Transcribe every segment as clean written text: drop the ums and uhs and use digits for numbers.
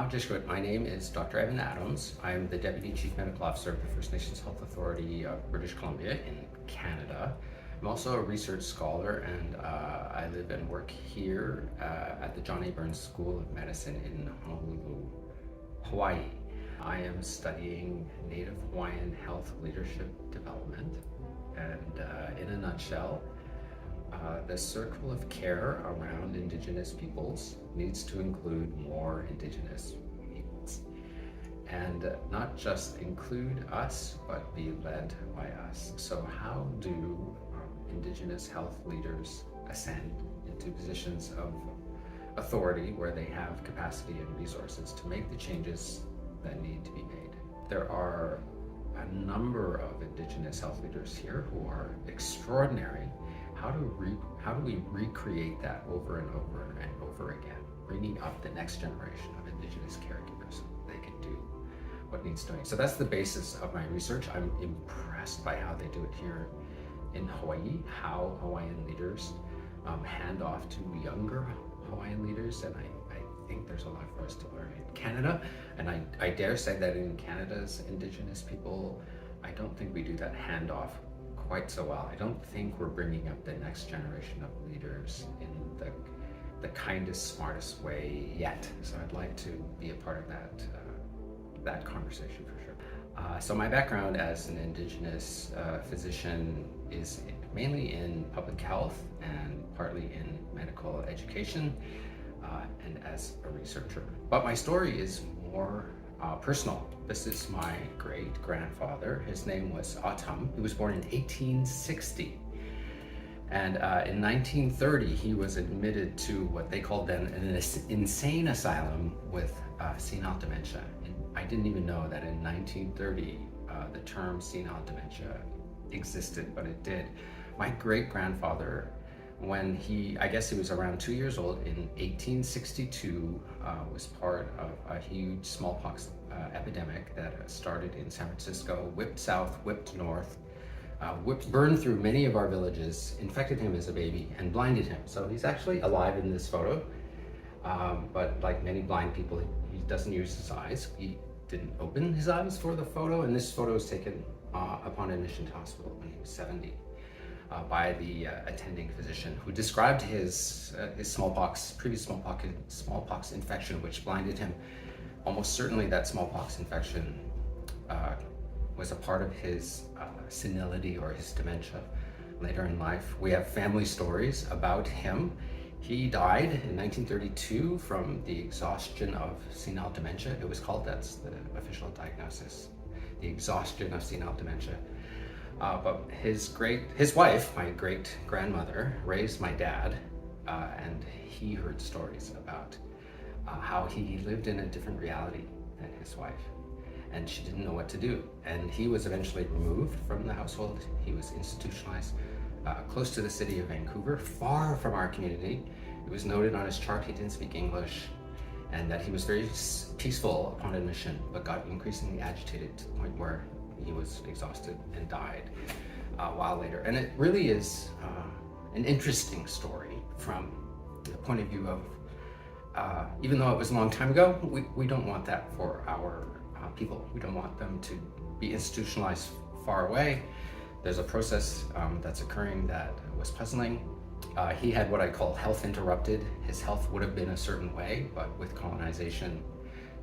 Just good. My name is Dr. Evan Adams. I'm the Deputy Chief Medical Officer of the First Nations Health Authority of British Columbia in Canada. I'm also a research scholar, and I live and work here at the John A. Burns School of Medicine in Honolulu, Hawaii. I am studying Native Hawaiian health leadership development, and in a nutshell, the circle of care around Indigenous peoples needs to include more Indigenous peoples. And not just include us, but be led by us. So how do Indigenous health leaders ascend into positions of authority where they have capacity and resources to make the changes that need to be made? There are a number of Indigenous health leaders here who are extraordinary. How do we recreate that over and over and over again, bringing up the next generation of Indigenous caregivers so they can do what needs doing? So that's the basis of my research. I'm impressed by how they do it here in Hawaii, how Hawaiian leaders hand off to younger Hawaiian leaders, and I think there's a lot for us to learn in Canada, and I dare say that in Canada's Indigenous people, I don't think we do that handoff quite so well. I don't think we're bringing up the next generation of leaders in the kindest, smartest way yet. So I'd like to be a part of that conversation for sure. So my background as an Indigenous physician is mainly in public health and partly in medical education and as a researcher. But my story is more personal. This is my great-grandfather. His name was Autumn. He was born in 1860. And in 1930, he was admitted to what they called then an insane asylum with senile dementia. And I didn't even know that in 1930, the term senile dementia existed, but it did. My great-grandfather, when I guess he was around 2 years old in 1862, was part of a huge smallpox epidemic that started in San Francisco, whipped south, whipped north, burned through many of our villages, infected him as a baby, and blinded him. So he's actually alive in this photo, but like many blind people, he doesn't use his eyes. He didn't open his eyes for the photo, and this photo was taken upon admission to hospital when he was 70. By the attending physician, who described his previous smallpox infection, which blinded him. Almost certainly that smallpox infection was a part of his senility or his dementia later in life. We have family stories about him. He died in 1932 from the exhaustion of senile dementia. It was called, that's the official diagnosis, the exhaustion of senile dementia. But his wife, my great-grandmother, raised my dad, and he heard stories about how he lived in a different reality than his wife, and she didn't know what to do. And he was eventually removed from the household. He was institutionalized close to the city of Vancouver, far from our community. It was noted on his chart he didn't speak English, and that he was very peaceful upon admission, but got increasingly agitated to the point where he was exhausted and died a while later. And it really is an interesting story from the point of view of, even though it was a long time ago, we don't want that for our people. We don't want them to be institutionalized far away. There's a process that's occurring that was puzzling. He had what I call health interrupted. His health would have been a certain way, but with colonization,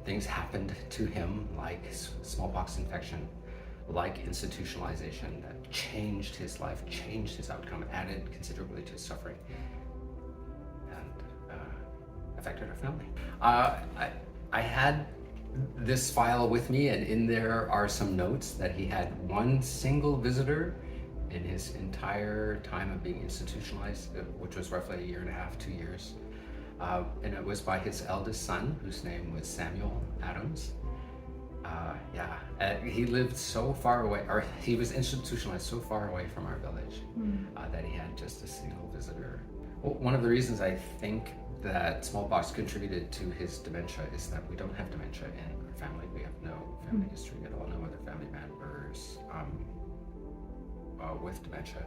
things happened to him like smallpox infection, like institutionalization, that changed his life, changed his outcome, added considerably to his suffering, and affected our family. I had this file with me, and in there are some notes that he had one single visitor in his entire time of being institutionalized, which was roughly 1.5 years, 2 years. And it was by his eldest son, whose name was Samuel Adams. He lived so far away, or he was institutionalized so far away from our village that he had just a single visitor. Well, one of the reasons I think that smallpox contributed to his dementia is that we don't have dementia in our family. We have no family history at all, no other family members with dementia.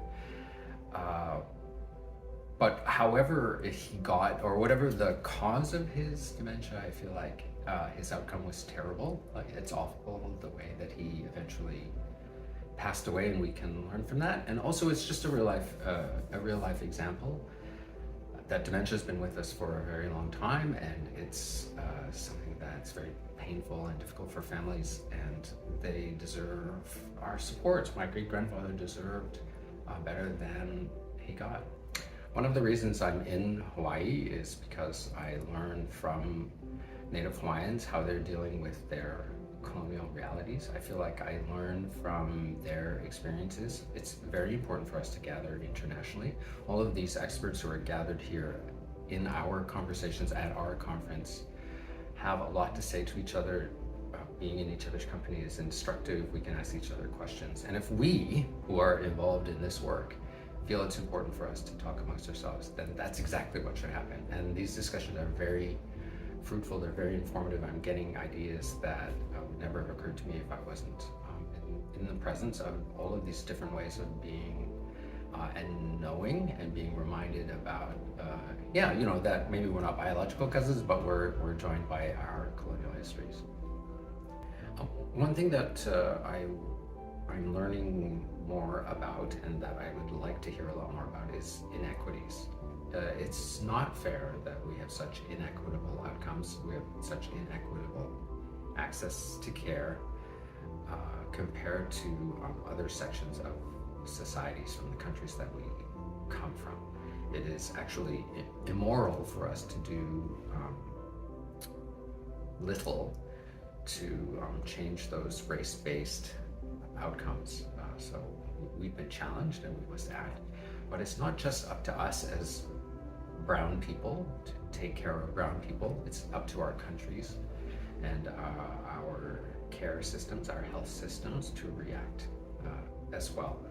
But however he got, or whatever the cause of his dementia, I feel like his outcome was terrible. It's awful the way that he eventually passed away, and we can learn from that. And also, it's just a real life example that dementia has been with us for a very long time, and it's something that's very painful and difficult for families, and they deserve our support. My great-grandfather deserved better than he got. One of the reasons I'm in Hawaii is because I learned from Native Hawaiians how they're dealing with their colonial realities. I feel like I learn from their experiences. It's very important for us to gather internationally. All of these experts who are gathered here in our conversations at our conference have a lot to say to each other. Being in each other's company is instructive. We can ask each other questions. And if we, who are involved in this work, feel it's important for us to talk amongst ourselves, then that's exactly what should happen. And these discussions are very fruitful, they're very informative. I'm getting ideas that would never have occurred to me if I wasn't in the presence of all of these different ways of being and knowing and being reminded about, that maybe we're not biological cousins, but we're joined by our colonial histories. One thing that I'm learning more about and that I would like to hear a lot more about is inequities. It's not fair that we have such inequitable outcomes. We have such inequitable access to care compared to other sections of societies from the countries that we come from. It is actually immoral for us to do little to change those race-based outcomes. So we've been challenged and we must act. But it's not just up to us as brown people to take care of brown people. It's up to our countries and our care systems, our health systems to react as well.